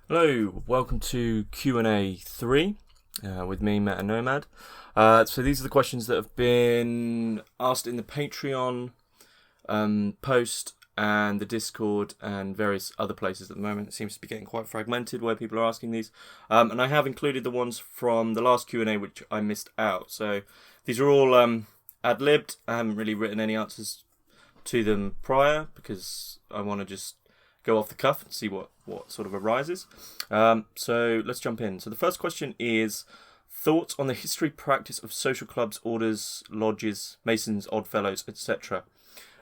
Hello, welcome to Q&A 3 with me, Meta-Nomad. So these are the questions that have been asked in the Patreon post and the Discord and various other places at the moment. It seems to be getting quite fragmented where people are asking these. And I have included the ones from the last Q&A which I missed out. So these are all ad-libbed. I haven't really written any answers to them prior because I want to just go off the cuff and see what sort of arises. So let's jump in. So the first question is thoughts on the history practice of social clubs, orders, lodges, masons, oddfellows, etc.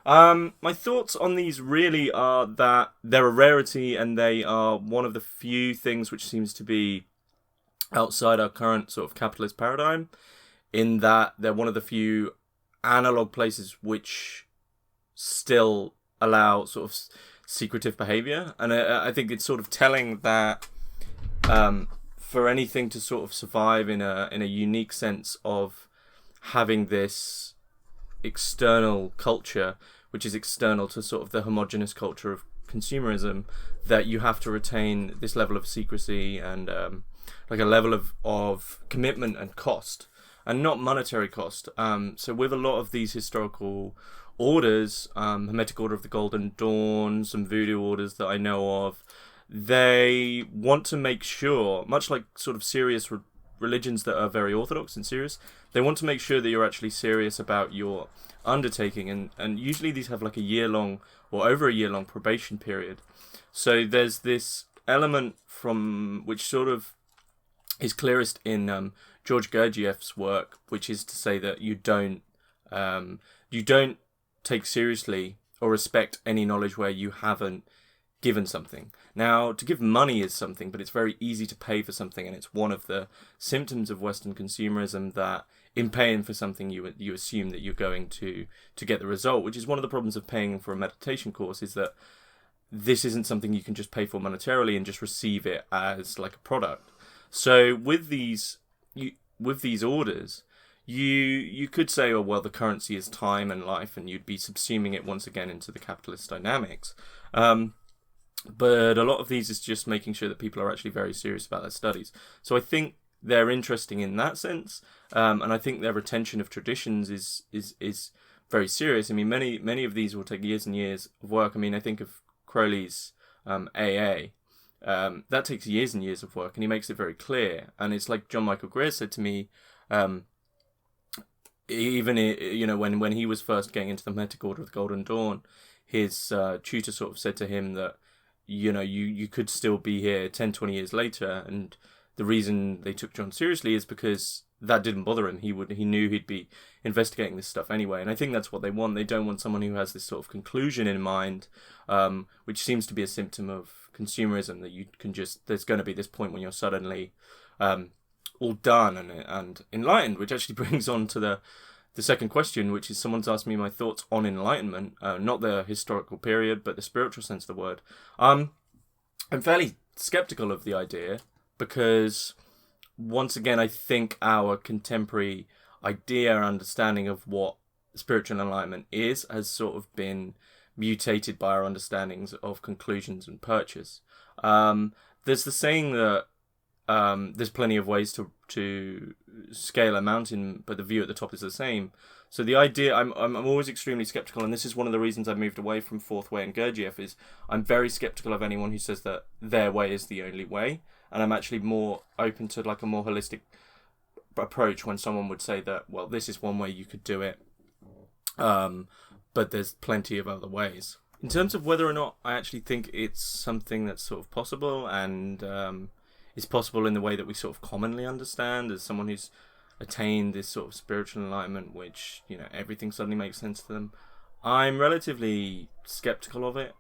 My thoughts on these really are that they're a rarity and they are one of the few things which seems to be outside our current sort of capitalist paradigm, in that they're one of the few analog places which still allow sort of secretive behavior. And I think it's sort of telling that for anything to sort of survive in a unique sense of having this external culture, which is external to sort of the homogenous culture of consumerism, that you have to retain this level of secrecy and like a level of commitment and cost, and not monetary cost. So with a lot of these historical orders, Hermetic Order of the Golden Dawn, some voodoo orders that I know of, they want to make sure, much like sort of serious religions that are very orthodox and serious, they want to make sure that you're actually serious about your undertaking, and usually these have like a year-long or over a year-long probation period. So there's this element from which sort of is clearest in George Gurdjieff's work, which is to say that you don't take seriously or respect any knowledge where you haven't given something. Now, to give money is something, but it's very easy to pay for something, and it's one of the symptoms of Western consumerism that in paying for something you assume that you're going to get the result, which is one of the problems of paying for a meditation course, is that this isn't something you can just pay for monetarily and just receive it as like a product. So with these orders, you could say, oh, well, the currency is time and life, and you'd be subsuming it once again into the capitalist dynamics. But a lot of these is just making sure that people are actually very serious about their studies. So I think they're interesting in that sense, and I think their retention of traditions is very serious. I mean, many of these will take years and years of work. I mean, I think of Crowley's AA. That takes years and years of work, and he makes it very clear. And it's like John Michael Greer said to me, even when he was first getting into the Hermetic Order of the Golden Dawn, his tutor sort of said to him that you could still be here 10, 20 years later, and the reason they took John seriously is because that didn't bother him. He knew he'd be investigating this stuff anyway, and I think that's what they want. They don't want someone who has this sort of conclusion in mind, which seems to be a symptom of consumerism, that you can just, there's going to be this point when you're suddenly all done and enlightened, which actually brings on to the second question, which is someone's asked me my thoughts on enlightenment, not the historical period, but the spiritual sense of the word. I'm fairly skeptical of the idea because, once again, I think our contemporary idea or understanding of what spiritual enlightenment is has sort of been mutated by our understandings of conclusions and purchase. There's the saying that there's plenty of ways to scale a mountain, but the view at the top is the same. So the idea, I'm always extremely skeptical, and this is one of the reasons I moved away from Fourth Way and Gurdjieff, is I'm very skeptical of anyone who says that their way is the only way, and I'm actually more open to like a more holistic approach when someone would say that, well, this is one way you could do it, but there's plenty of other ways. In terms of whether or not I actually think it's something that's sort of possible, and is possible in the way that we sort of commonly understand, as someone who's attained this sort of spiritual enlightenment, which, everything suddenly makes sense to them, I'm relatively skeptical of it,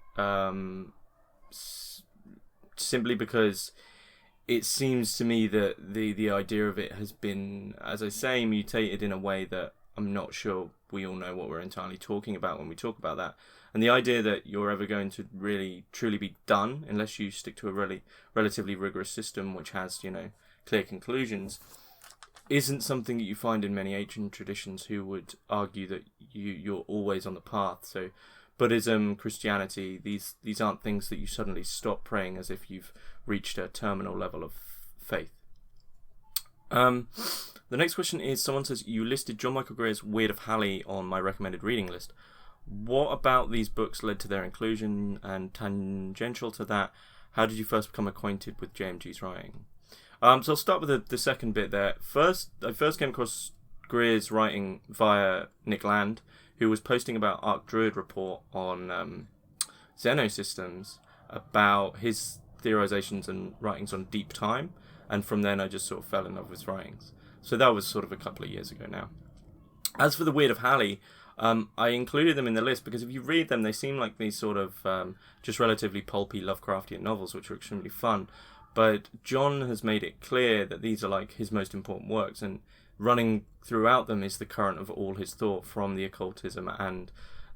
simply because it seems to me that the idea of it has been, as I say, mutated in a way that I'm not sure we all know what we're entirely talking about when we talk about that. And the idea that you're ever going to really, truly be done, unless you stick to a really relatively rigorous system which has, clear conclusions, isn't something that you find in many ancient traditions who would argue that you're always on the path. So Buddhism, Christianity, these aren't things that you suddenly stop praying as if you've reached a terminal level of faith. The next question is, someone says, you listed John Michael Greer's Weird of Halley on my recommended reading list. What about these books led to their inclusion? And tangential to that, how did you first become acquainted with JMG's writing? So I'll start with the second bit there. I first came across Greer's writing via Nick Land, who was posting about Arc Druid Report on Xenosystems, about his theorizations and writings on deep time, and from then I just sort of fell in love with his writings. So that was sort of a couple of years ago now. As for the Weird of Halley, I included them in the list because if you read them, they seem like these sort of just relatively pulpy Lovecraftian novels, which are extremely fun. But John has made it clear that these are like his most important works, and running throughout them is the current of all his thought, from the occultism and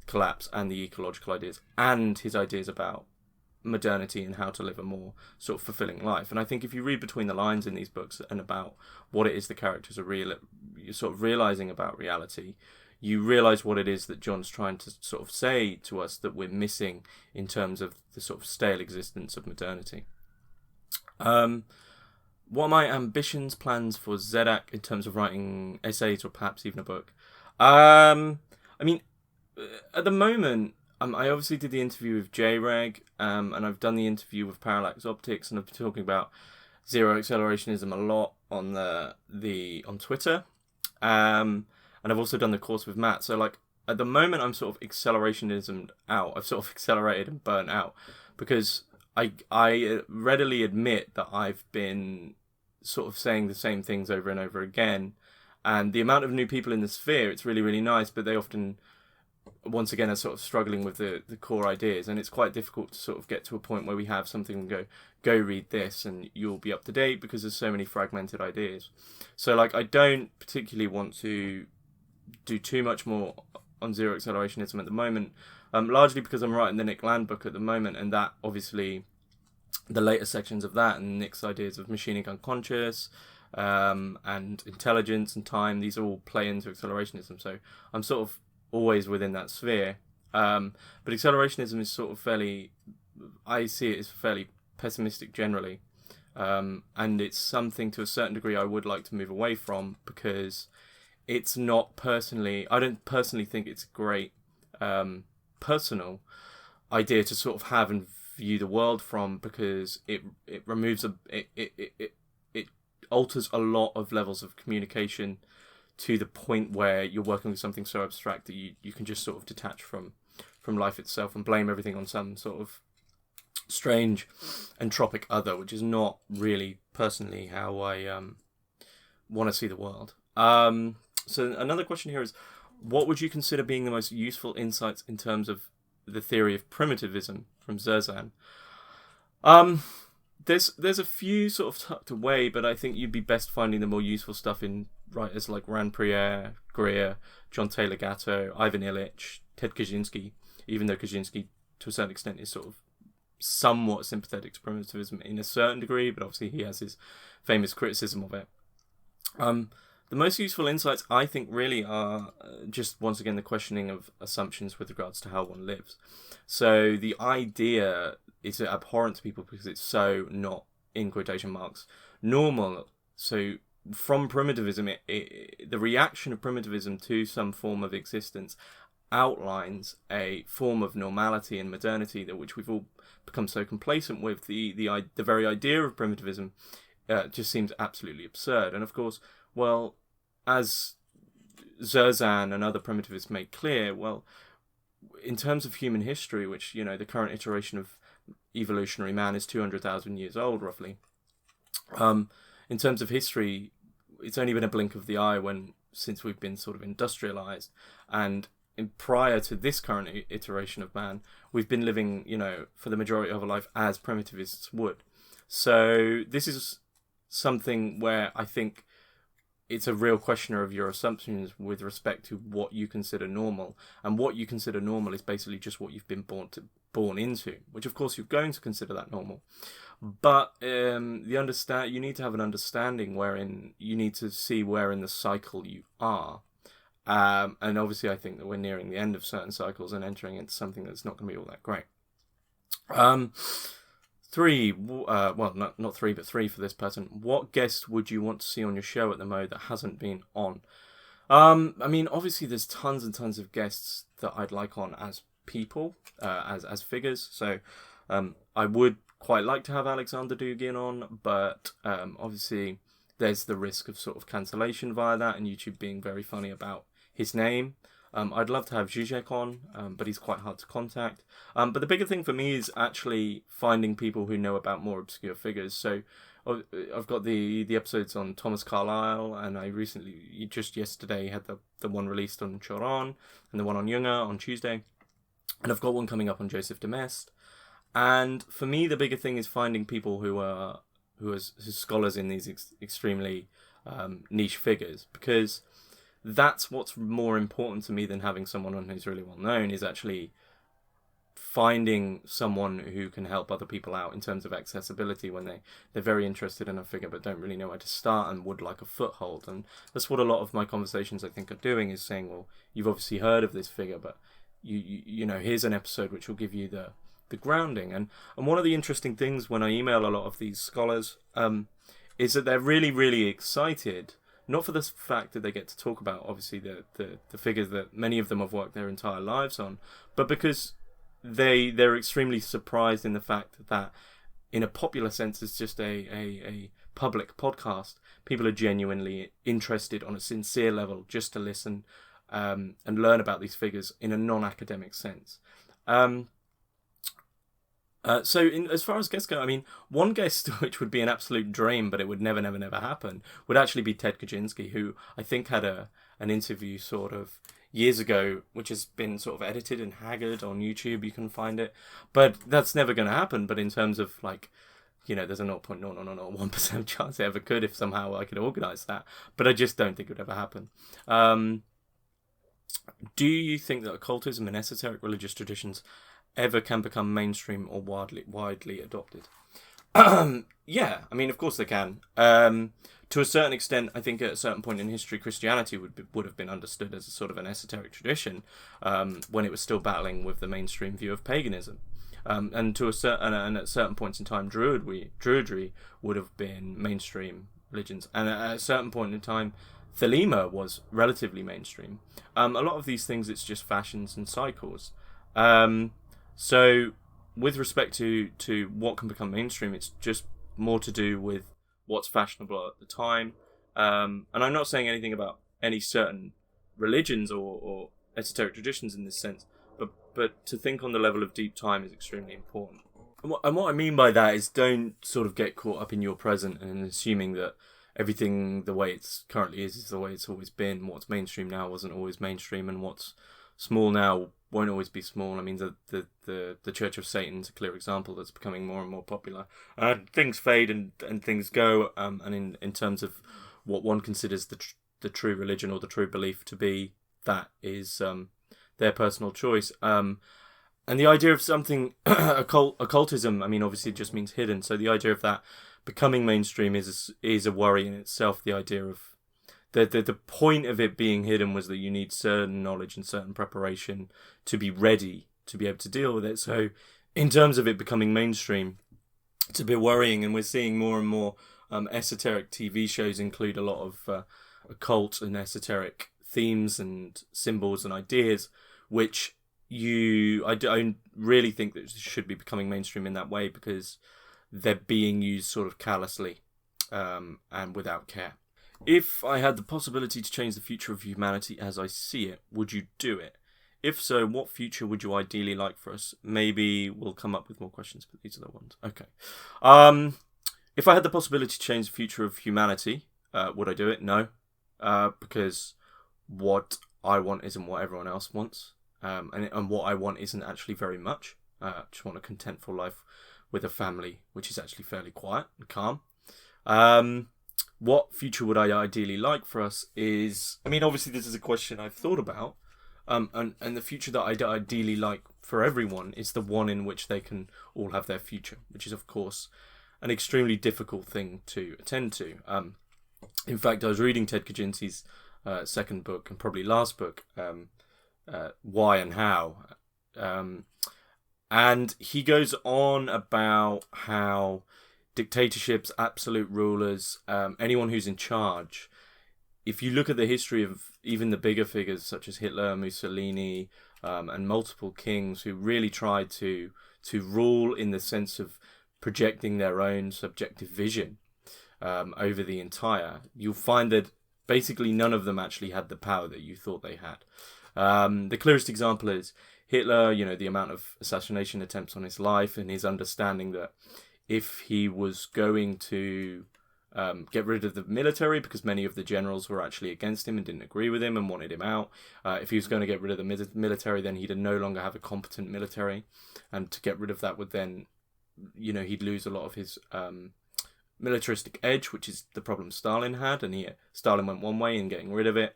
collapse and the ecological ideas, and his ideas about modernity and how to live a more sort of fulfilling life. And I think if you read between the lines in these books and about what it is the characters are you're sort of realizing about reality, you realize what it is that John's trying to sort of say to us that we're missing in terms of the sort of stale existence of modernity. What are my ambitions, plans for ZAC in terms of writing essays or perhaps even a book? I mean, at the moment, I obviously did the interview with J-Reg, and I've done the interview with Parallax Optics, and I've been talking about zero accelerationism a lot on Twitter, and I've also done the course with Matt. So like at the moment, I'm sort of accelerationism out. I've sort of accelerated and burnt out because I readily admit that I've been sort of saying the same things over and over again, and the amount of new people in the sphere, it's really, really nice, but they often, once again, are sort of struggling with the core ideas, and it's quite difficult to sort of get to a point where we have something and go read this and you'll be up to date, because there's so many fragmented ideas. So like I don't particularly want to do too much more on zero accelerationism at the moment, largely because I'm writing the Nick Land book at the moment, and that obviously the later sections of that and Nick's ideas of machining unconscious and intelligence and time, these all play into accelerationism. So I'm sort of always within that sphere. But accelerationism is sort of I see it as fairly pessimistic generally. And it's something to a certain degree I would like to move away from, because it's not I don't personally think it's a great personal idea to sort of have and view the world from, because it removes it alters a lot of levels of communication to the point where you're working with something so abstract that you can just sort of detach from life itself and blame everything on some sort of strange entropic other, which is not really personally how I want to see the world. So another question here is, what would you consider being the most useful insights in terms of the theory of primitivism from Zerzan? There's a few sort of tucked away, but I think you'd be best finding the more useful stuff in writers like Rand Priere, Greer, John Taylor Gatto, Ivan Illich, Ted Kaczynski, even though Kaczynski to a certain extent is sort of somewhat sympathetic to primitivism in a certain degree, but obviously he has his famous criticism of it. The most useful insights, I think, really are just, once again, the questioning of assumptions with regards to how one lives. So the idea is abhorrent to people because it's so not, in quotation marks, normal. So from primitivism, the reaction of primitivism to some form of existence outlines a form of normality and modernity that which we've all become so complacent with. The very idea of primitivism just seems absolutely absurd. And of course, well, as Zerzan and other primitivists make clear, well, in terms of human history, which, you know, the current iteration of evolutionary man is 200,000 years old, roughly. In terms of history, it's only been a blink of the eye since we've been sort of industrialized. And prior to this current iteration of man, we've been living, you know, for the majority of our life as primitivists would. So this is something where I think it's a real questioner of your assumptions with respect to what you consider normal. And what you consider normal is basically just what you've been born into, which of course you're going to consider that normal. But you need to have an understanding wherein you need to see where in the cycle you are. And obviously, I think that we're nearing the end of certain cycles and entering into something that's not going to be all that great. Three, well, not three, but three for this person. What guest would you want to see on your show at the moment that hasn't been on? I mean, obviously, there's tons and tons of guests that I'd like on as people, as figures. So, I would quite like to have Alexander Dugin on, but obviously, there's the risk of sort of cancellation via that, and YouTube being very funny about his name. I'd love to have Zizek on, but he's quite hard to contact. But the bigger thing for me is actually finding people who know about more obscure figures. So I've got the episodes on Thomas Carlyle, and I recently, just yesterday, had the one released on Choron, and the one on Junger on Tuesday. And I've got one coming up on Joseph de Maistre. And for me, the bigger thing is finding people who are scholars in these extremely niche figures, because that's what's more important to me than having someone on who's really well known, is actually finding someone who can help other people out in terms of accessibility when they're very interested in a figure but don't really know where to start and would like a foothold. And that's what a lot of my conversations, I think, are doing, is saying, well, you've obviously heard of this figure, but you know, here's an episode which will give you the grounding. And one of the interesting things when I email a lot of these scholars is that they're really, really excited, not for the fact that they get to talk about, obviously, the figures that many of them have worked their entire lives on, but because they're extremely surprised in the fact that, in a popular sense, it's just a public podcast. People are genuinely interested on a sincere level just to listen and learn about these figures in a non-academic sense. So as far as guests go, I mean, one guest which would be an absolute dream, but it would never happen, would actually be Ted Kaczynski, who I think had an interview sort of years ago, which has been sort of edited and haggard on YouTube. You can find it, but that's never going to happen. But in terms of, like, you know, there's a 0.001% chance it ever could if somehow I could organise that. But I just don't think it would ever happen. Do you think that occultism and esoteric religious traditions ever can become mainstream or widely adopted? Yeah, I mean, of course they can. To a certain extent, I think at a certain point in history, Christianity would have been understood as a sort of an esoteric tradition when it was still battling with the mainstream view of paganism. And at certain points in time, Druidry would have been mainstream religions. And at a certain point in time, Thelema was relatively mainstream. A lot of these things, it's just fashions and cycles. So with respect to what can become mainstream, it's just more to do with what's fashionable at the time. And I'm not saying anything about any certain religions or esoteric traditions in this sense, but to think on the level of deep time is extremely important. And what I mean by that is, don't sort of get caught up in your present and assuming that everything the way it's currently is the way it's always been. What's mainstream now wasn't always mainstream, and what's small now won't always be small. I mean, the Church of Satan's a clear example that's becoming more and more popular. Things fade and things go, and in terms of what one considers the true religion or the true belief to be, that is their personal choice. And the idea of something, occultism, I mean, obviously it just means hidden. So the idea of that becoming mainstream is a worry in itself. The idea of the point of it being hidden was that you need certain knowledge and certain preparation to be ready to be able to deal with it. So in terms of it becoming mainstream, it's a bit worrying, and we're seeing more and more esoteric TV shows include a lot of occult and esoteric themes and symbols and ideas, which I don't really think that should be becoming mainstream in that way, because they're being used sort of callously and without care. If I had the possibility to change the future of humanity as I see it, would you do it? If so, what future would you ideally like for us? Maybe we'll come up with more questions, but these are the ones. Okay. If I had the possibility to change the future of humanity, would I do it? No. Because what I want isn't what everyone else wants. And what I want isn't actually very much. I just want a contentful life with a family, which is actually fairly quiet and calm. What future would I ideally like for us is, I mean, obviously this is a question I've thought about, and the future that I'd ideally like for everyone is the one in which they can all have their future, which is, of course, an extremely difficult thing to attend to. In fact, I was reading Ted Kaczynski's second book and probably last book, Why and How. And he goes on about how dictatorships, absolute rulers, anyone who's in charge, if you look at the history of even the bigger figures such as Hitler, Mussolini, and multiple kings who really tried to rule in the sense of projecting their own subjective vision over the entire, you'll find that basically none of them actually had the power that you thought they had. The clearest example is Hitler, the amount of assassination attempts on his life and his understanding that if he was going to get rid of the military, because many of the generals were actually against him and didn't agree with him and wanted him out. If he was going to get rid of the military, then he'd no longer have a competent military. And to get rid of that would then, he'd lose a lot of his militaristic edge, which is the problem Stalin had. And Stalin went one way in getting rid of it,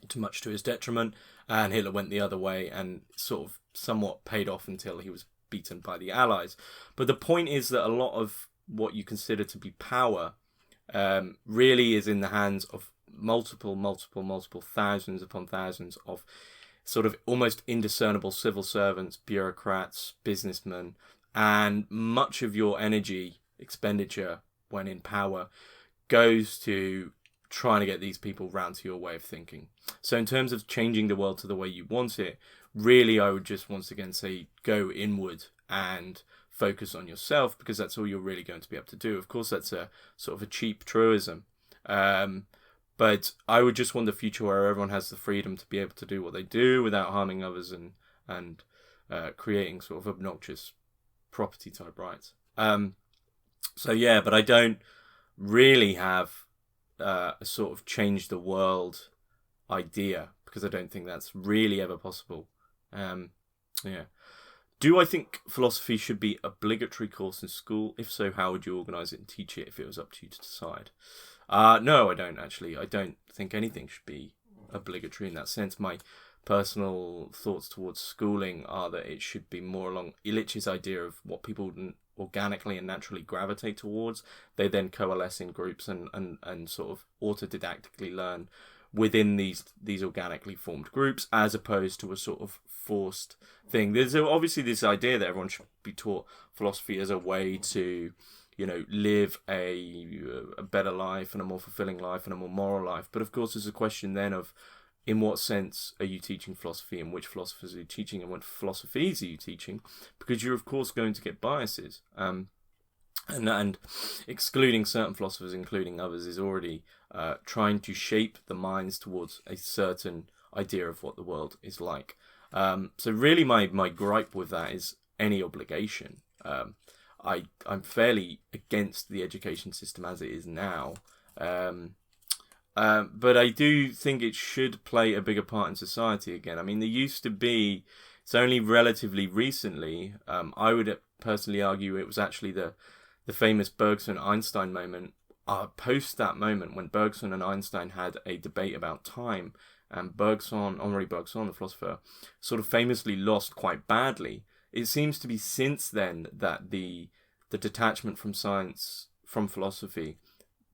too much to his detriment. And Hitler went the other way and sort of somewhat paid off until he was beaten by the Allies. But the point is that a lot of what you consider to be power really is in the hands of multiple thousands upon thousands of sort of almost indiscernible civil servants, bureaucrats, businessmen, and much of your energy expenditure when in power goes to trying to get these people round to your way of thinking. So in terms of changing the world to the way you want it, really I would just once again say go inward and focus on yourself, because that's all you're really going to be able to do. Of course, that's a sort of a cheap truism. But I would just want the future where everyone has the freedom to be able to do what they do without harming others and creating sort of obnoxious property type rights. But I don't really have a sort of change the world idea, because I don't think that's really ever possible. Do I think philosophy should be obligatory course in school? If so, how would you organise it and teach it if it was up to you to decide? No, I don't actually. I don't think anything should be obligatory in that sense. My personal thoughts towards schooling are that it should be more along Illich's idea of what people organically and naturally gravitate towards. They then coalesce in groups and sort of autodidactically learn within these organically formed groups, as opposed to a sort of forced thing. There's obviously this idea that everyone should be taught philosophy as a way to, live a better life and a more fulfilling life and a more moral life. But of course, there's a question then of, in what sense are you teaching philosophy, and which philosophers are you teaching, and what philosophies are you teaching? Because you're of course going to get biases. And excluding certain philosophers, including others, is already trying to shape the minds towards a certain idea of what the world is like. So really my gripe with that is any obligation. I'm fairly against the education system as it is now. But I do think it should play a bigger part in society again. I mean, there used to be, it's only relatively recently, I would personally argue it was actually the famous Bergson-Einstein moment, post that moment when Bergson and Einstein had a debate about time, and Henri Bergson, the philosopher, sort of famously lost quite badly. It seems to be since then that the detachment from science, from philosophy,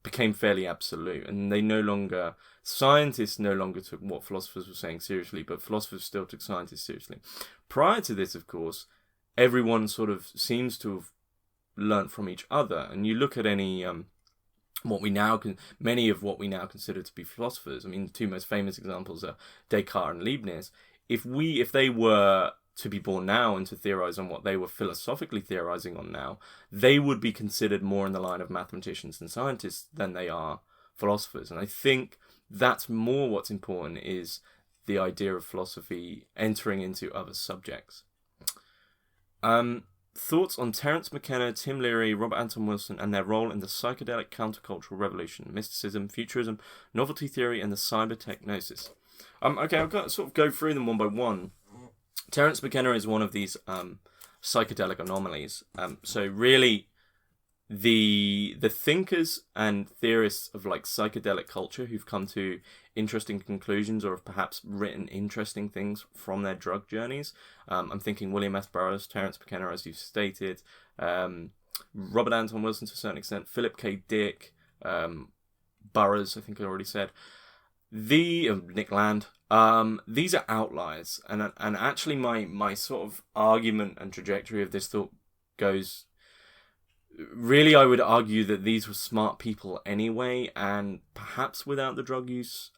became fairly absolute, and scientists no longer took what philosophers were saying seriously, but philosophers still took scientists seriously. Prior to this, of course, everyone sort of seems to have learnt from each other, and you look at any many of what we now consider to be philosophers. I mean, the two most famous examples are Descartes and Leibniz. If they were to be born now and to theorize on what they were philosophically theorizing on now, they would be considered more in the line of mathematicians and scientists than they are philosophers. And I think that's more what's important, is the idea of philosophy entering into other subjects. Thoughts on Terence McKenna, Tim Leary, Robert Anton Wilson, and their role in the psychedelic countercultural revolution, mysticism, futurism, novelty theory, and the cyber-technosis. Okay, I've got to sort of go through them one by one. Terence McKenna is one of these psychedelic anomalies. So really, the thinkers and theorists of like psychedelic culture who've come to interesting conclusions or have perhaps written interesting things from their drug journeys. I'm thinking William S. Burroughs, Terence McKenna, as you've stated, Robert Anton Wilson to a certain extent, Philip K. Dick, Burroughs, I think I already said. Nick Land. These are outliers, and actually my sort of argument and trajectory of this thought goes. Really, I would argue that these were smart people anyway, and perhaps without the drug use,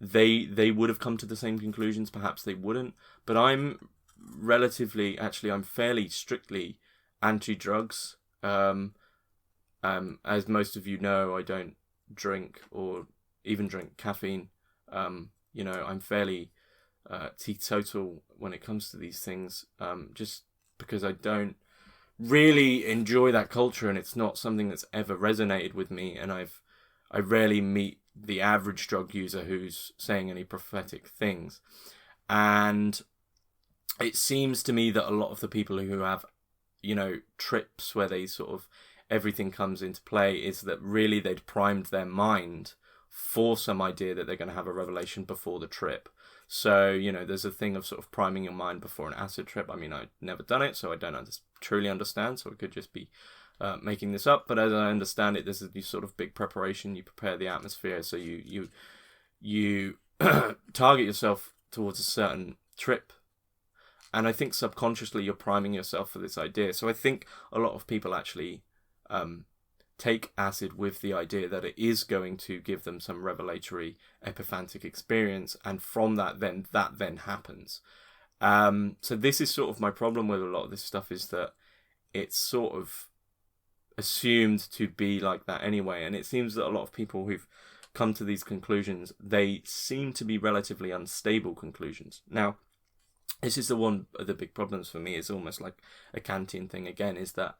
they would have come to the same conclusions. Perhaps they wouldn't. But I'm fairly strictly anti-drugs. As most of you know, I don't drink or even drink caffeine. I'm fairly teetotal when it comes to these things, just because I don't really enjoy that culture, and it's not something that's ever resonated with me, and I rarely meet the average drug user who's saying any prophetic things. And it seems to me that a lot of the people who have, trips where they sort of everything comes into play, is that really they'd primed their mind for some idea that they're going to have a revelation before the trip. So, there's a thing of sort of priming your mind before an acid trip. I mean, I've never done it, so I don't truly understand, so it could just be making this up. But as I understand it, there's a sort of big preparation. You prepare the atmosphere, so you target yourself towards a certain trip. And I think subconsciously you're priming yourself for this idea. So I think a lot of people actually take acid with the idea that it is going to give them some revelatory epiphantic experience, and from that then happens. So this is sort of my problem with a lot of this stuff, is that it's sort of assumed to be like that anyway, and it seems that a lot of people who've come to these conclusions, they seem to be relatively unstable conclusions. Now, this is one of the big problems for me, is almost like a Kantian thing again, is that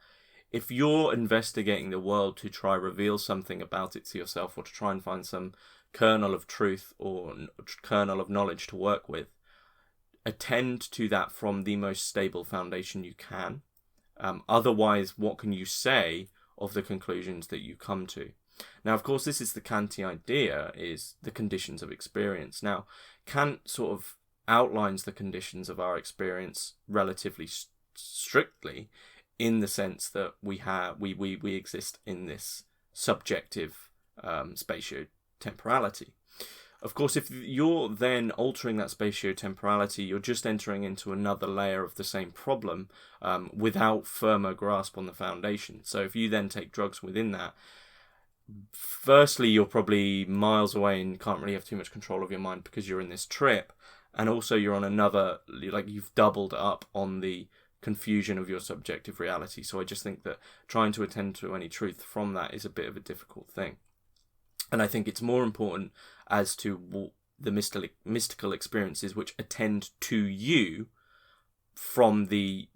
if you're investigating the world to try reveal something about it to yourself, or to try and find some kernel of truth or kernel of knowledge to work with, attend to that from the most stable foundation you can. Otherwise, what can you say of the conclusions that you come to? Now, of course, this is the Kantian idea, is the conditions of experience. Now, Kant sort of outlines the conditions of our experience relatively strictly, in the sense that we exist in this subjective spatio-temporality. Of course, if you're then altering that spatio-temporality, you're just entering into another layer of the same problem without firmer grasp on the foundation. So if you then take drugs within that, firstly, you're probably miles away and can't really have too much control of your mind because you're in this trip. And also you're on another, like you've doubled up on the confusion of your subjective reality. So I just think that trying to attend to any truth from that is a bit of a difficult thing. And I think it's more important as to the mystical experiences which attend to you from the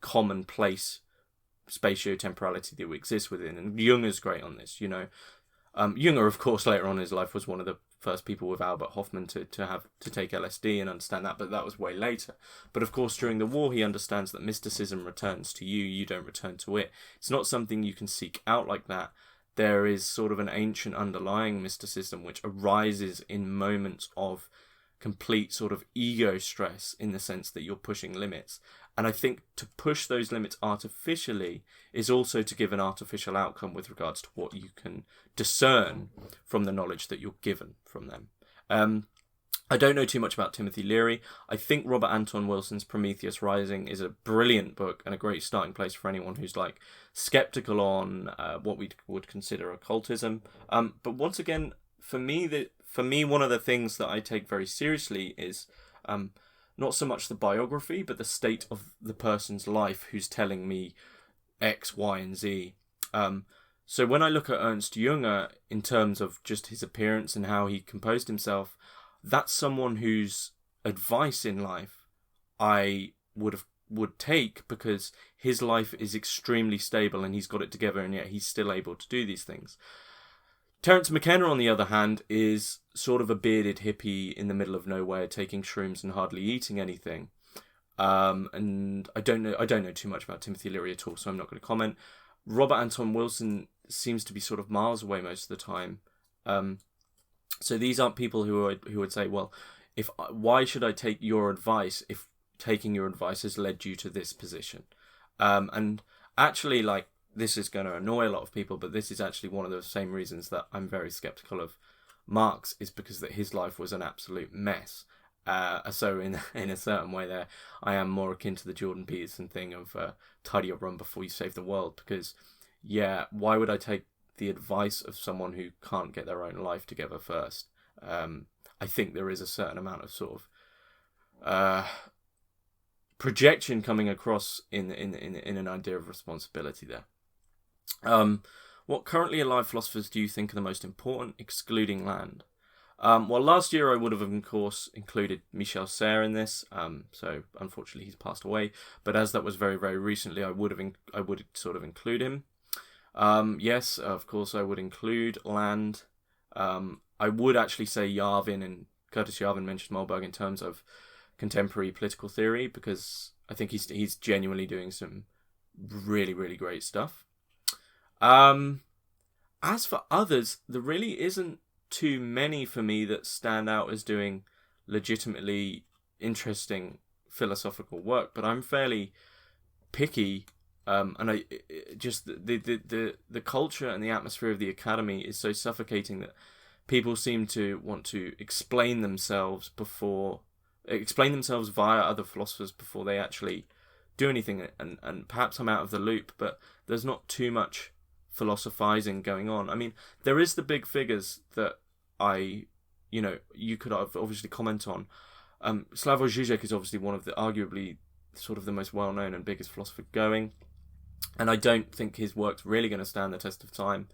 commonplace spatio-temporality that we exist within. And Junger's great on this, Junger, of course, later on in his life was one of the first people with Albert Hofmann to take LSD and understand that, but that was way later. But of course, during the war, he understands that mysticism returns to you, you don't return to it. It's not something you can seek out like that. There is sort of an ancient underlying mysticism which arises in moments of complete sort of ego stress, in the sense that you're pushing limits. And I think to push those limits artificially is also to give an artificial outcome with regards to what you can discern from the knowledge that you're given from them. I don't know too much about Timothy Leary. I think Robert Anton Wilson's Prometheus Rising is a brilliant book and a great starting place for anyone who's like skeptical on what we would consider occultism. But once again, for me, one of the things that I take very seriously is not so much the biography, but the state of the person's life who's telling me X, Y, and Z. So when I look at Ernst Junger in terms of just his appearance and how he composed himself, that's someone whose advice in life I would take, because his life is extremely stable and he's got it together, and yet he's still able to do these things. Terence McKenna, on the other hand, is sort of a bearded hippie in the middle of nowhere, taking shrooms and hardly eating anything. And I don't know too much about Timothy Leary at all, so I'm not going to comment. Robert Anton Wilson seems to be sort of miles away most of the time. So these aren't people who would say, well, why should I take your advice if taking your advice has led you to this position? And actually, this is going to annoy a lot of people, but this is actually one of the same reasons that I'm very skeptical of Marx is because that his life was an absolute mess. So in a certain way there, I am more akin to the Jordan Peterson thing of tidy your room before you save the world, because why would I take the advice of someone who can't get their own life together first? I think there is a certain amount of sort of projection coming across in an idea of responsibility there. What currently alive philosophers do you think are the most important, excluding Land? Well, last year I would have, of course, included Michel Serres in this. So unfortunately he's passed away. But as that was very, very recently, I would sort of include him. Yes, of course, I would include Land. I would actually say Yarvin, and Curtis Yarvin mentioned Malberg in terms of contemporary political theory, because I think he's genuinely doing some really, really great stuff. As for others, there really isn't too many for me that stand out as doing legitimately interesting philosophical work, but I'm fairly picky, and I just the culture and the atmosphere of the academy is so suffocating that people seem to want to explain themselves via other philosophers before they actually do anything, and perhaps I'm out of the loop, but there's not too much philosophizing going on. I mean, there is the big figures that you could obviously comment on. Slavoj Žižek is obviously one of the arguably sort of the most well-known and biggest philosopher going, and I don't think his work's really going to stand the test of time,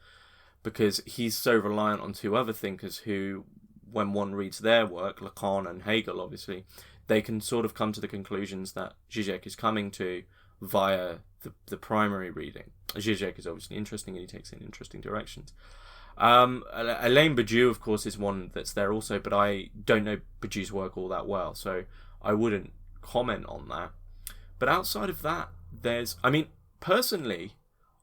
because he's so reliant on two other thinkers who, when one reads their work, Lacan and Hegel obviously, they can sort of come to the conclusions that Žižek is coming to via the primary reading. Žižek is obviously interesting, and he takes it in interesting directions. Alain Badiou, of course, is one that's there also, but I don't know Badiou's work all that well, so I wouldn't comment on that. But outside of that, personally,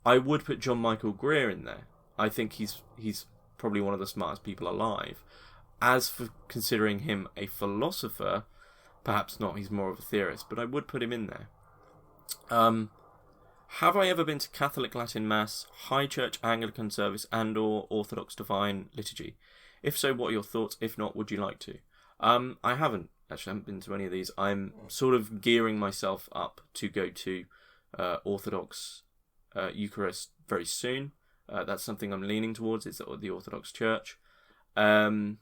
I would put John Michael Greer in there. I think he's probably one of the smartest people alive. As for considering him a philosopher, perhaps not, he's more of a theorist, but I would put him in there. Have I ever been to Catholic Latin Mass, High Church Anglican service, and/or Orthodox Divine Liturgy? If so, what are your thoughts? If not, would you like to? I haven't been to any of these. I'm sort of gearing myself up to go to Orthodox Eucharist very soon. That's something I'm leaning towards. It's the Orthodox Church. And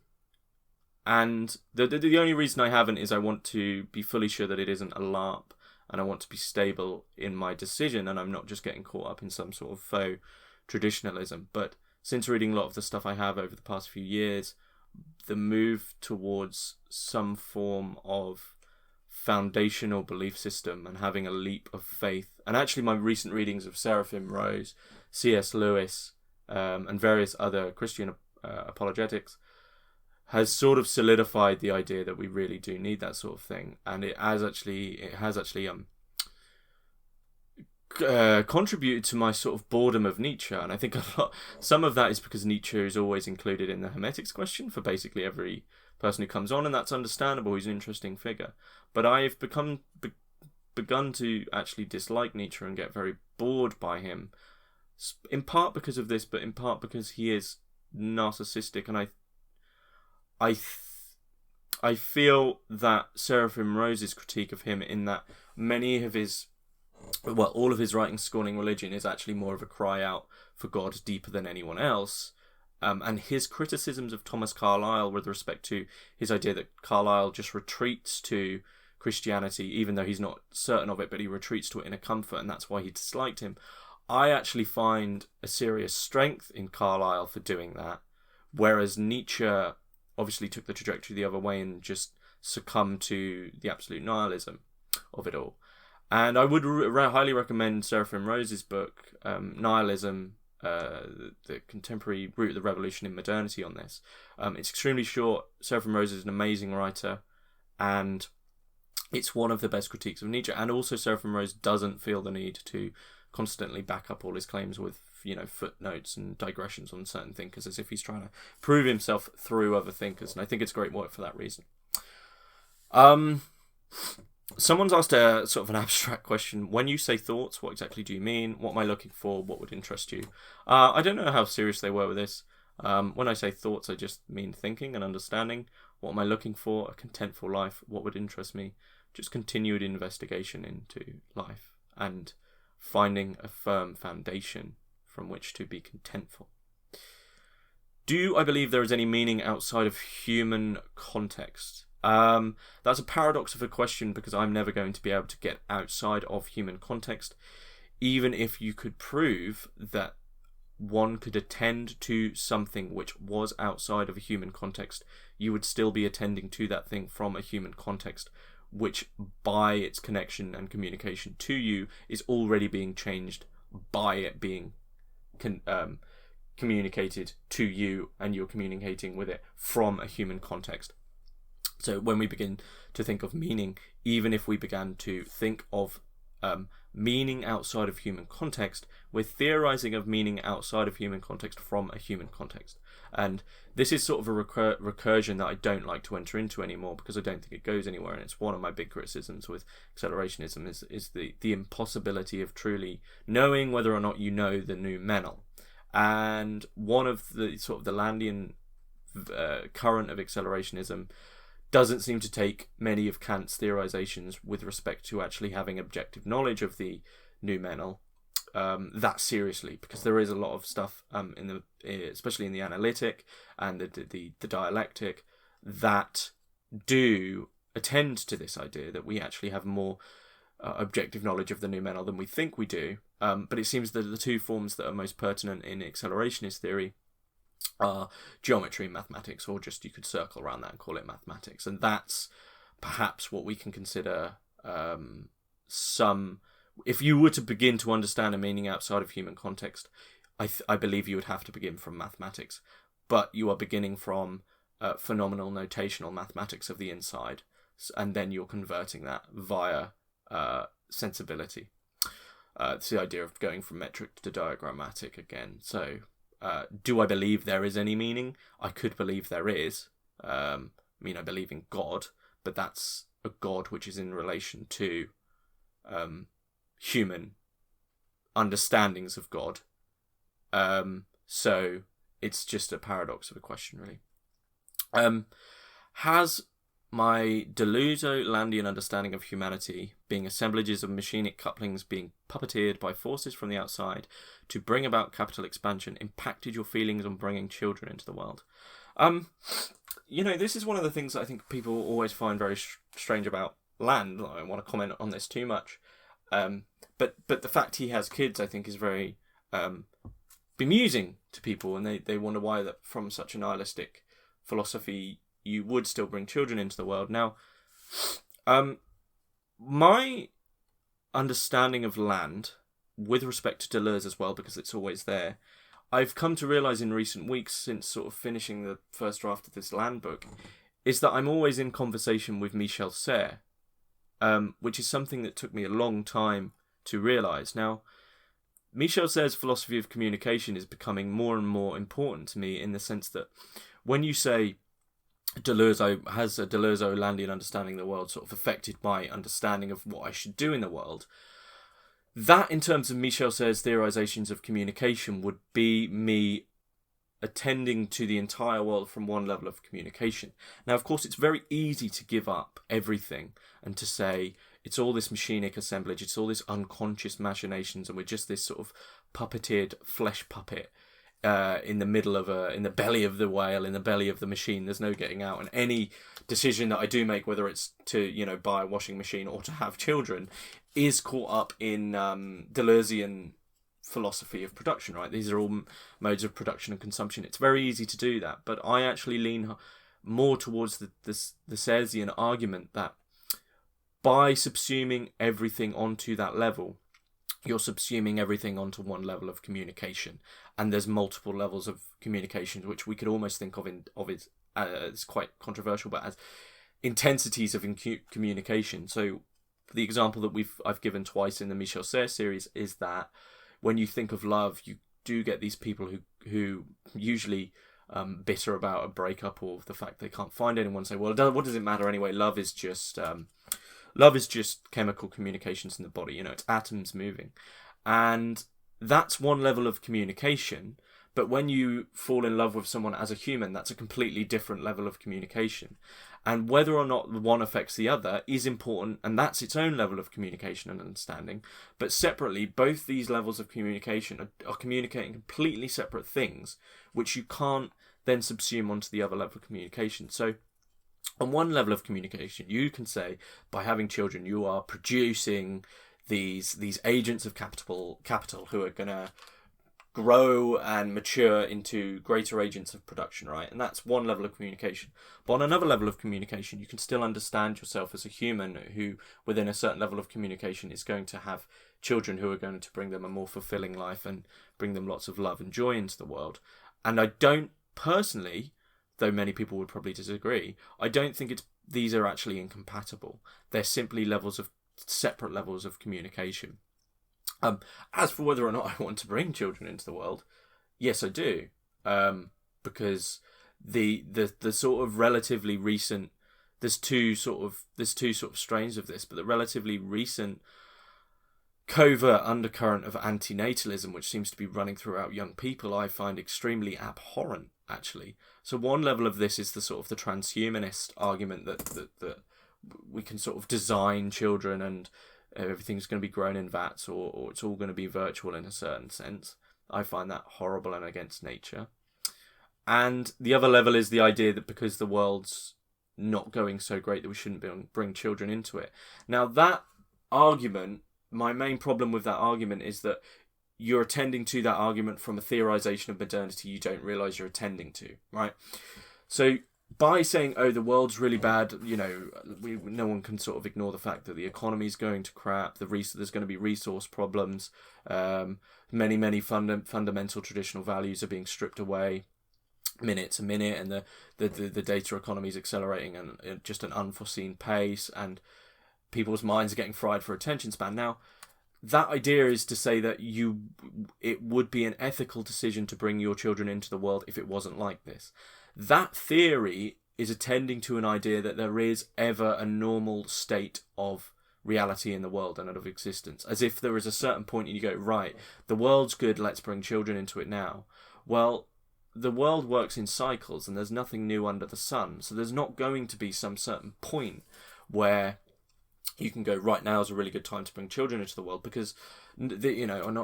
the only reason I haven't is I want to be fully sure that it isn't a LARP, and I want to be stable in my decision, and I'm not just getting caught up in some sort of faux traditionalism. But since reading a lot of the stuff I have over the past few years, the move towards some form of foundational belief system and having a leap of faith, and actually my recent readings of Seraphim Rose, C.S. Lewis, and various other Christian apologetics, has sort of solidified the idea that we really do need that sort of thing, and it has actually contributed to my sort of boredom of Nietzsche. And I think some of that is because Nietzsche is always included in the Hermitix question for basically every person who comes on, and that's understandable. He's an interesting figure, but I've begun to actually dislike Nietzsche and get very bored by him, in part because of this, but in part because he is narcissistic, and I feel that Seraphim Rose's critique of him, in that all of his writing scorning religion, is actually more of a cry out for God deeper than anyone else. And his criticisms of Thomas Carlyle with respect to his idea that Carlyle just retreats to Christianity, even though he's not certain of it, but he retreats to it in a comfort, and that's why he disliked him. I actually find a serious strength in Carlyle for doing that, whereas Nietzsche obviously took the trajectory the other way and just succumbed to the absolute nihilism of it all. And I would highly recommend Seraphim Rose's book, Nihilism, the Contemporary Root of the Revolution in Modernity, on this. It's extremely short. Seraphim Rose is an amazing writer, and it's one of the best critiques of Nietzsche. And also Seraphim Rose doesn't feel the need to constantly back up all his claims with footnotes and digressions on certain thinkers, as if he's trying to prove himself through other thinkers. And I think it's great work for that reason. Someone's asked a sort of an abstract question. When you say thoughts, what exactly do you mean? What am I looking for? What would interest you? I don't know how serious they were with this. When I say thoughts, I just mean thinking and understanding. What am I looking for? A contentful life. What would interest me? Just continued investigation into life and finding a firm foundation from which to be contentful. Do I believe there is any meaning outside of human context? That's a paradox of a question, because I'm never going to be able to get outside of human context. Even if you could prove that one could attend to something which was outside of a human context, you would still be attending to that thing from a human context, which by its connection and communication to you is already being changed by it being communicated to you, and you're communicating with it from a human context. So when we begin to think of meaning, even if we began to think of meaning outside of human context, we're theorizing of meaning outside of human context from a human context. And this is sort of a recursion that I don't like to enter into anymore, because I don't think it goes anywhere. And it's one of my big criticisms with accelerationism is the impossibility of truly knowing whether or not you know the noumenal. And one of the sort of the Landian current of accelerationism doesn't seem to take many of Kant's theorizations with respect to actually having objective knowledge of the noumenal that seriously, because there is a lot of stuff especially in the analytic and the dialectic, that do attend to this idea that we actually have more objective knowledge of the noumenal than we think we do. But it seems that the two forms that are most pertinent in accelerationist theory are geometry and mathematics, or just you could circle around that and call it mathematics. And that's perhaps what we can consider if you were to begin to understand a meaning outside of human context, I believe you would have to begin from mathematics. But you are beginning from phenomenal notational mathematics of the inside, and then you're converting that via sensibility. It's the idea of going from metric to diagrammatic again. So do I believe there is any meaning? I could believe there is. I believe in God, but that's a God which is in relation to human understandings of God. So it's just a paradox of a question, really. Has my Deleuzo-Landian understanding of humanity being assemblages of machinic couplings being puppeteered by forces from the outside to bring about capital expansion impacted your feelings on bringing children into the world? This is one of the things that I think people always find very strange about Land. I don't want to comment on this too much. But the fact he has kids, I think, is very bemusing to people, and they wonder why that from such a nihilistic philosophy you would still bring children into the world. Now, my understanding of Land, with respect to Deleuze as well, because it's always there, I've come to realise in recent weeks, since sort of finishing the first draft of this Land book, is that I'm always in conversation with Michel Serres, which is something that took me a long time to realise. Now, Michel Serres' philosophy of communication is becoming more and more important to me, in the sense that when you say has a Deleuzo-Landian understanding of the world sort of affected my understanding of what I should do in the world, that in terms of Michel Serres' theorizations of communication would be me attending to the entire world from one level of communication. Now, of course, it's very easy to give up everything and to say it's all this machinic assemblage, it's all this unconscious machinations, and we're just this sort of puppeteered flesh puppet in the belly of the whale, in the belly of the machine. There's no getting out, and any decision that I do make, whether it's to buy a washing machine or to have children, is caught up in Deleuzian philosophy of production, right? These are all modes of production and consumption. It's very easy to do that, but I actually lean more towards the Serresian argument that by subsuming everything onto that level, you're subsuming everything onto one level of communication, and there's multiple levels of communication, which we could almost think of it it's quite controversial, but as intensities of communication. So the example that I've given twice in the Michel Serres series is that when you think of love, you do get these people who usually bitter about a breakup or the fact they can't find anyone, say, well, what does it matter anyway? Love is just chemical communications in the body. It's atoms moving, and that's one level of communication. But when you fall in love with someone as a human, that's a completely different level of communication. And whether or not one affects the other is important, and that's its own level of communication and understanding. But separately, both these levels of communication are communicating completely separate things, which you can't then subsume onto the other level of communication. So on one level of communication, you can say by having children, you are producing these agents of capital who are going to grow and mature into greater agents of production, right? And that's one level of communication. But on another level of communication, you can still understand yourself as a human who, within a certain level of communication, is going to have children who are going to bring them a more fulfilling life and bring them lots of love and joy into the world. And I don't personally, though many people would probably disagree, I don't think these are actually incompatible. They're simply separate levels of communication. As for whether or not I want to bring children into the world, yes, I do, because the sort of relatively recent, there's two sort of strains of this, but the relatively recent covert undercurrent of antinatalism, which seems to be running throughout young people, I find extremely abhorrent, actually. So one level of this is the sort of the transhumanist argument that we can sort of design children and everything's going to be grown in vats, or it's all going to be virtual in a certain sense. I find that horrible and against nature. And the other level is the idea that because the world's not going so great that we shouldn't bring children into it. Now that argument, my main problem with that argument is that you're attending to that argument from a theorization of modernity you don't realize you're attending to, right? So by saying, oh, the world's really bad, no one can sort of ignore the fact that the economy's going to crap, there's going to be resource problems, many fundamental traditional values are being stripped away minute to minute, and the data economy is accelerating at just an unforeseen pace, and people's minds are getting fried for attention span. Now, that idea is to say that it would be an ethical decision to bring your children into the world if it wasn't like this. That theory is attending to an idea that there is ever a normal state of reality in the world and of existence. As if there is a certain point and you go, right, the world's good, let's bring children into it now. Well, the world works in cycles and there's nothing new under the sun. So there's not going to be some certain point where you can go, right, now is a really good time to bring children into the world, because, not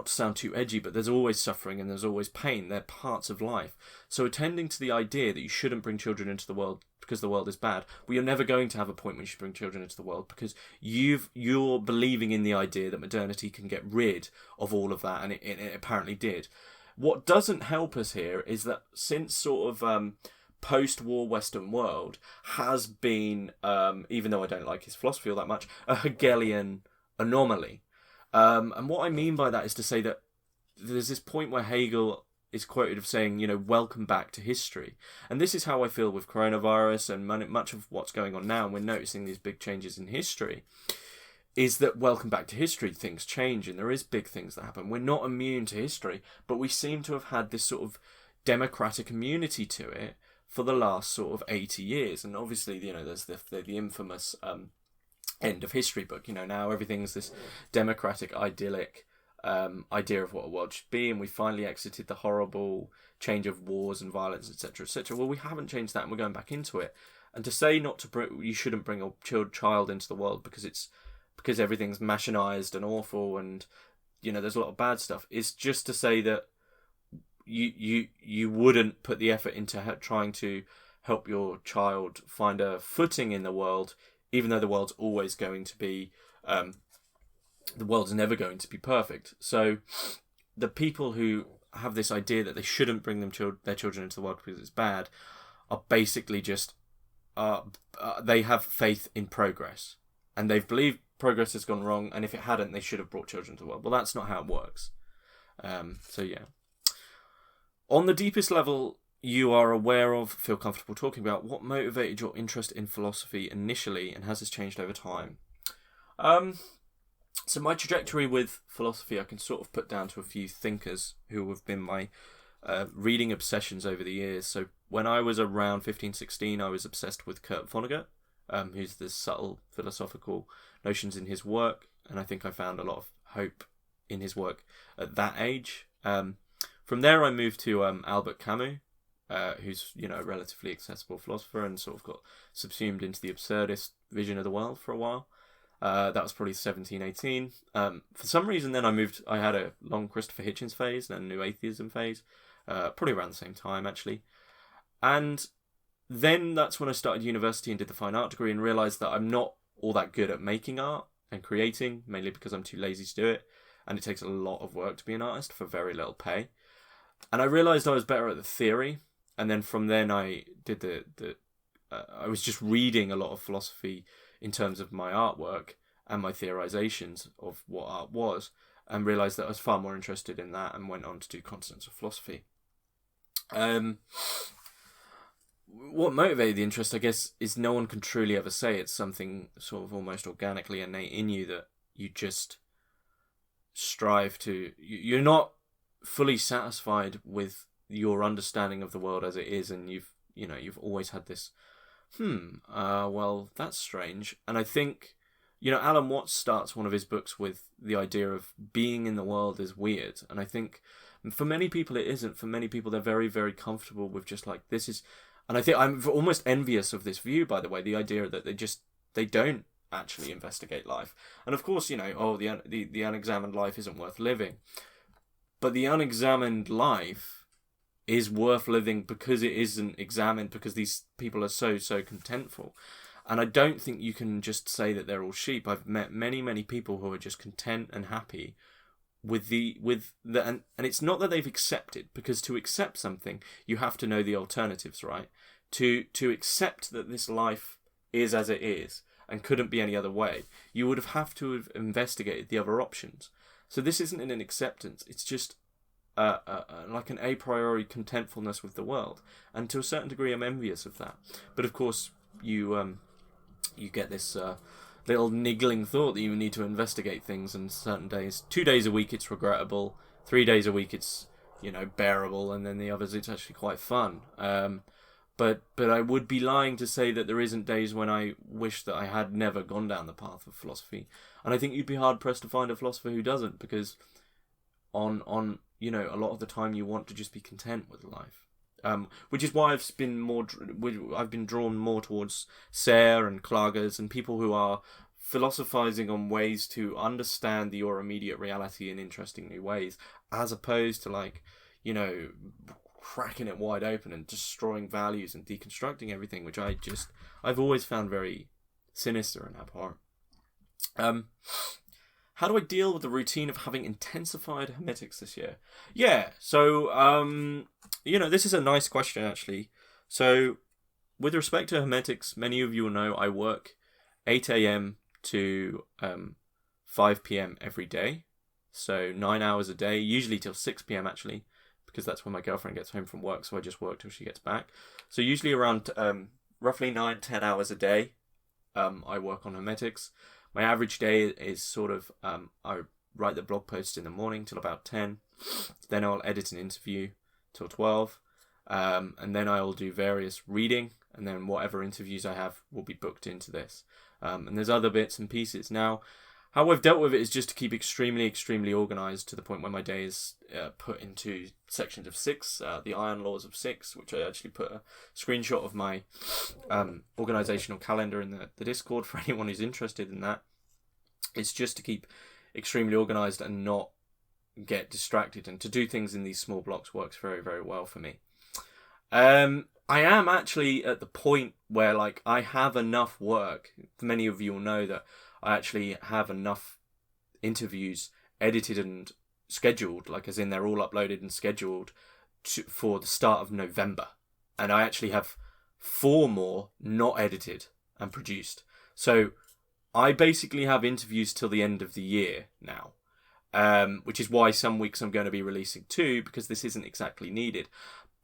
to sound too edgy, but there's always suffering and there's always pain. They're parts of life. So attending to the idea that you shouldn't bring children into the world because the world is bad, well, you're never going to have a point when you should bring children into the world, because you're believing in the idea that modernity can get rid of all of that, and it apparently did. What doesn't help us here is that since sort of post-war Western world has been, even though I don't like his philosophy all that much, a Hegelian anomaly. And what I mean by that is to say that there's this point where Hegel is quoted of saying, welcome back to history. And this is how I feel with coronavirus and much of what's going on now, and we're noticing these big changes in history, is that welcome back to history, things change and there is big things that happen. We're not immune to history, but we seem to have had this sort of democratic immunity to it for the last sort of 80 years. And obviously, there's the infamous end of history book. Now everything's this democratic, idyllic idea of what a world should be, and we finally exited the horrible change of wars and violence, etc., etc. Well, we haven't changed that, and we're going back into it. And to say you shouldn't bring a child into the world because everything's machinized and awful, and there's a lot of bad stuff, is just to say that you wouldn't put the effort into trying to help your child find a footing in the world, even though the world's always going to be, the world's never going to be perfect. So the people who have this idea that they shouldn't bring their children into the world because it's bad are basically just, they have faith in progress, and they've believed progress has gone wrong, and if it hadn't, they should have brought children to the world. Well, that's not how it works. So yeah. On the deepest level you are aware of, feel comfortable talking about, what motivated your interest in philosophy initially, and has this changed over time? So my trajectory with philosophy I can sort of put down to a few thinkers who have been my reading obsessions over the years. So when I was around 15, 16, I was obsessed with Kurt Vonnegut, who's the subtle philosophical notions in his work, and I think I found a lot of hope in his work at that age. From there, I moved to Albert Camus, who's, a relatively accessible philosopher and sort of got subsumed into the absurdist vision of the world for a while. That was probably 17, 18. For some reason, then I had a long Christopher Hitchens phase and a new atheism phase, probably around the same time, actually. And then that's when I started university and did the fine art degree and realised that I'm not all that good at making art and creating, mainly because I'm too lazy to do it. And it takes a lot of work to be an artist for very little pay. And I realised I was better at the theory. And then from then I did I was just reading a lot of philosophy in terms of my artwork and my theorizations of what art was, and realised that I was far more interested in that and went on to do continental philosophy. What motivated the interest, I guess, is no one can truly ever say. It's something sort of almost organically innate in you that you just strive to... You're not fully satisfied with your understanding of the world as it is, and you've always had this, well, that's strange. And I think, Alan Watts starts one of his books with the idea of being in the world is weird. And I think for many people it isn't. For many people they're very, very comfortable with just like, this is... And I think I'm almost envious of this view, by the way, the idea that they don't actually investigate life. And of course, the unexamined life isn't worth living. But the unexamined life is worth living because it isn't examined, because these people are so contentful. And I don't think you can just say that they're all sheep. I've met many, many people who are just content and happy with the and it's not that they've accepted, because to accept something you have to know the alternatives, right? To accept that this life is as it is and couldn't be any other way, you would have to have investigated the other options. So this isn't an acceptance, it's just like an a priori contentfulness with the world, and to a certain degree I'm envious of that. But of course you get this little niggling thought that you need to investigate things, and certain days, 2 days a week it's regrettable, 3 days a week it's bearable, and then the others it's actually quite fun. But I would be lying to say that there isn't days when I wish that I had never gone down the path of philosophy. And I think you'd be hard pressed to find a philosopher who doesn't, because on a lot of the time you want to just be content with life. Which is why I've been drawn more towards Sayre and Klages and people who are philosophizing on ways to understand your immediate reality in interesting new ways, as opposed to cracking it wide open and destroying values and deconstructing everything, which I've always found very sinister and abhorrent. How do I deal with the routine of having intensified Hermitix this year? Yeah, so this is a nice question, actually. So, with respect to Hermitix, many of you will know I work 8 a.m. to 5 p.m. every day. So, 9 hours a day, usually till 6 p.m. actually, because that's when my girlfriend gets home from work, so I just work till she gets back. So, usually around roughly 9-10 hours a day, I work on Hermitix. My average day is sort of, I write the blog posts in the morning till about 10. Then I'll edit an interview till 12. And then I'll do various reading. And then whatever interviews I have will be booked into this. And there's other bits and pieces. Now, how I've dealt with it is just to keep extremely, extremely organised to the point where my day is put into sections of 6, the Iron Laws of 6, which I actually put a screenshot of my organisational calendar in the Discord for anyone who's interested in that. It's just to keep extremely organised and not get distracted, and to do things in these small blocks works very, very well for me. I am actually at the point where I have enough work. Many of you will know that I actually have enough interviews edited and scheduled, as in they're all uploaded and scheduled for the start of November. And I actually have 4 more not edited and produced. So I basically have interviews till the end of the year now, which is why some weeks I'm going to be releasing 2, because this isn't exactly needed.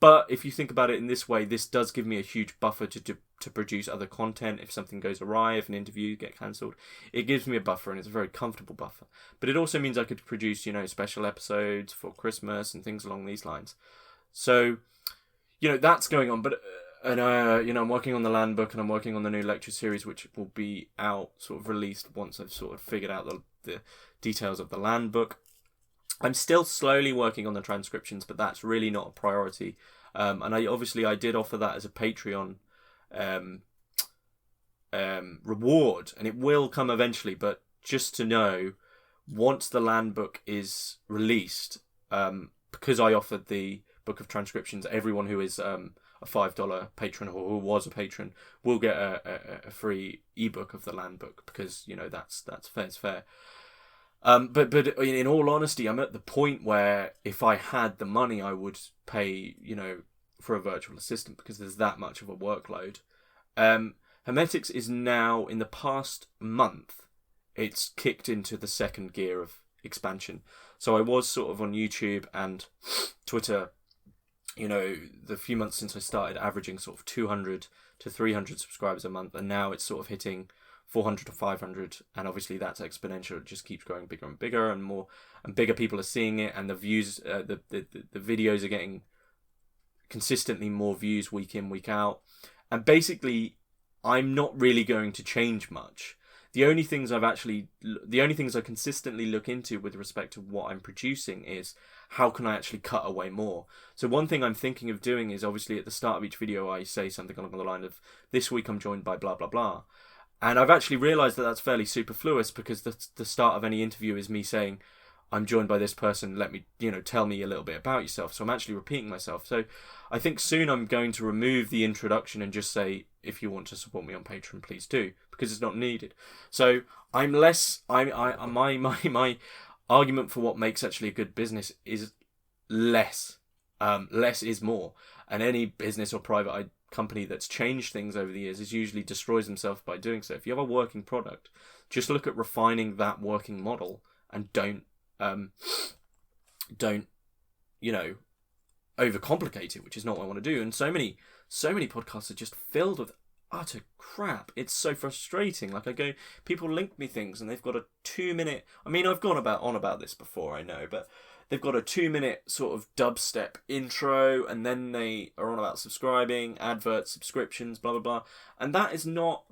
But if you think about it in this way, this does give me a huge buffer to produce other content. If something goes awry, if an interview gets cancelled, it gives me a buffer, and it's a very comfortable buffer. But it also means I could produce, special episodes for Christmas and things along these lines. So, that's going on. But I'm working on the land book, and I'm working on the new lecture series, which will be out, sort of released once I've sort of figured out the details of the land book. I'm still slowly working on the transcriptions, but that's really not a priority. And I did offer that as a Patreon um, reward, and it will come eventually. But just to know, once the land book is released, because I offered the book of transcriptions, everyone who is a $5 patron or who was a patron will get a free ebook of the land book, because that's fair. It's fair. But in all honesty, I'm at the point where if I had the money, I would pay for a virtual assistant, because there's that much of a workload. Hermitix is now, in the past month, it's kicked into the second gear of expansion. So I was sort of on YouTube and Twitter, the few months since I started, averaging sort of 200 to 300 subscribers a month, and now it's sort of hitting 400 to 500, and obviously that's exponential. It just keeps growing bigger and bigger, and more and bigger people are seeing it, and the views, the videos are getting consistently more views week in, week out. And basically, I'm not really going to change much. The only things I consistently look into with respect to what I'm producing is how can I actually cut away more. So one thing I'm thinking of doing is, obviously at the start of each video I say something along the line of, this week I'm joined by blah blah blah. And I've actually realised that that's fairly superfluous, because the start of any interview is me saying, I'm joined by this person, let me, tell me a little bit about yourself. So I'm actually repeating myself. So I think soon I'm going to remove the introduction and just say, if you want to support me on Patreon, please do, because it's not needed. So my argument for what makes actually a good business is less. Less is more. And any business or private company that's changed things over the years is usually destroys themselves by doing so. If you have a working product, just look at refining that working model, and don't overcomplicate it, which is not what I want to do. And so many podcasts are just filled with utter crap. It's so frustrating. Like, people link me things, and they've got a 2-minute. I mean, I've gone on about this before, I know, but they've got a 2-minute sort of dubstep intro, and then they are on about subscribing, adverts, subscriptions, blah blah blah, and that is not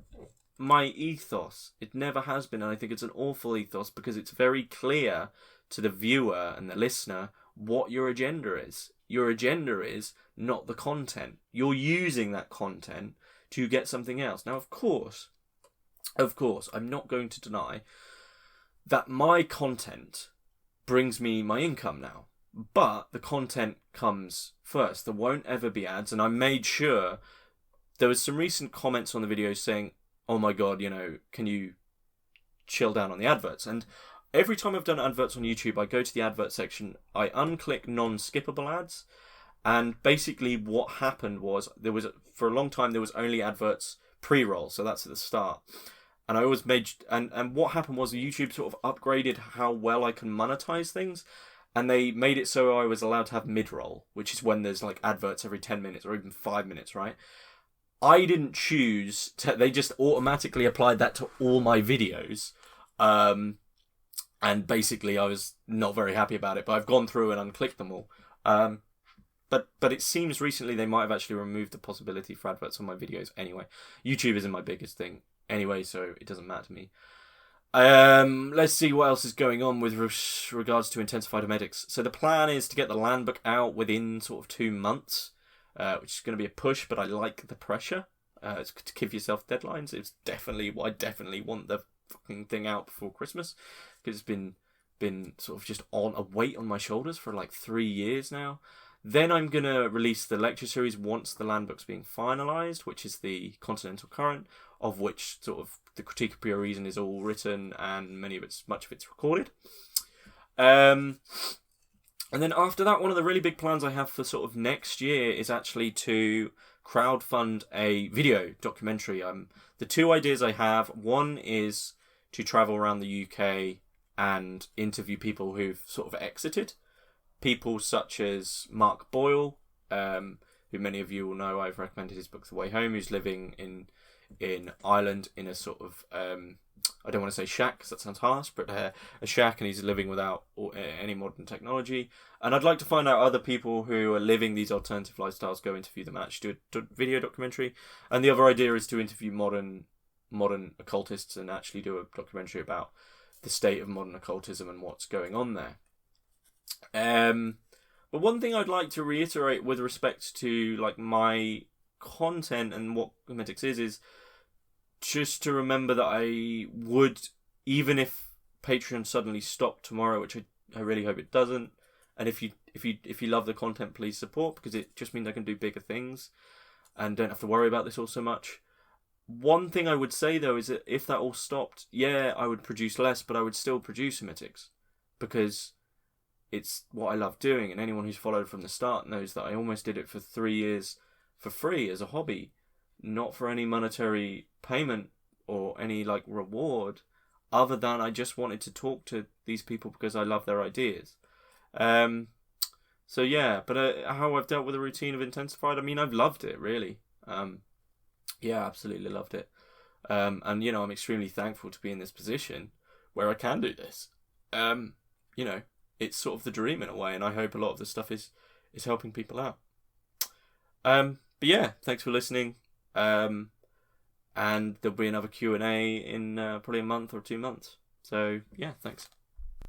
my ethos. It never has been, and I think it's an awful ethos, because it's very clear to the viewer and the listener what your agenda is. Your agenda is not the content. You're using that content to get something else. Now, of course, I'm not going to deny that my content brings me my income now, but the content comes first. There won't ever be ads, and I made sure. There was some recent comments on the video saying, oh my god, can you chill down on the adverts? And every time I've done adverts on YouTube, I go to the advert section, I unclick non-skippable ads, and basically what happened was, for a long time there was only adverts pre-roll, so that's at the start. And I always made, and what happened was YouTube sort of upgraded how well I can monetize things, and they made it so I was allowed to have mid-roll, which is when there's like adverts every 10 minutes or even 5 minutes, right? I didn't choose they just automatically applied that to all my videos. And basically I was not very happy about it, but I've gone through and unclicked them all. But it seems recently they might have actually removed the possibility for adverts on my videos anyway. YouTube isn't my biggest thing anyway, so it doesn't matter to me. Let's see what else is going on with regards to intensified hermetics. So the plan is to get the land book out within sort of 2 months. Which is going to be a push, but I like the pressure. It's to give yourself deadlines. I definitely want the fucking thing out before Christmas, because it's been sort of just on a weight on my shoulders for like 3 years now. Then I'm going to release the lecture series once the land book's being finalised, which is the Continental Current, of which sort of the Critique of Pure Reason is all written and much of it's recorded. And then after that, one of the really big plans I have for sort of next year is actually to crowdfund a video documentary. The 2 ideas I have, one is to travel around the UK and interview people who've sort of exited. People such as Mark Boyle, who many of you will know, I've recommended his book The Way Home, who's living in Ireland in a sort of, I don't want to say shack because that sounds harsh, but a shack, and he's living without any modern technology. And I'd like to find out other people who are living these alternative lifestyles, go interview them, actually do a video documentary. And the other idea is to interview modern occultists and actually do a documentary about the state of modern occultism and what's going on there. But one thing I'd like to reiterate with respect to like my content and what Hermitix is just to remember that I would, even if Patreon suddenly stopped tomorrow, which I really hope it doesn't, and if you love the content, please support, because it just means I can do bigger things and don't have to worry about this all so much. One thing I would say though is that if that all stopped, yeah, I would produce less, but I would still produce Hermitix, because it's what I love doing, and anyone who's followed from the start knows that I almost did it for 3 years for free as a hobby, not for any monetary payment or any like reward, other than I just wanted to talk to these people because I love their ideas. So yeah, but how I've dealt with the routine of Intensified, I mean, I've loved it, really. Yeah, absolutely loved it. And, you know, I'm extremely thankful to be in this position where I can do this. You know, it's sort of the dream in a way, and I hope a lot of this stuff is helping people out. But yeah, thanks for listening. And there'll be another Q&A in probably a month or 2 months. So yeah, thanks.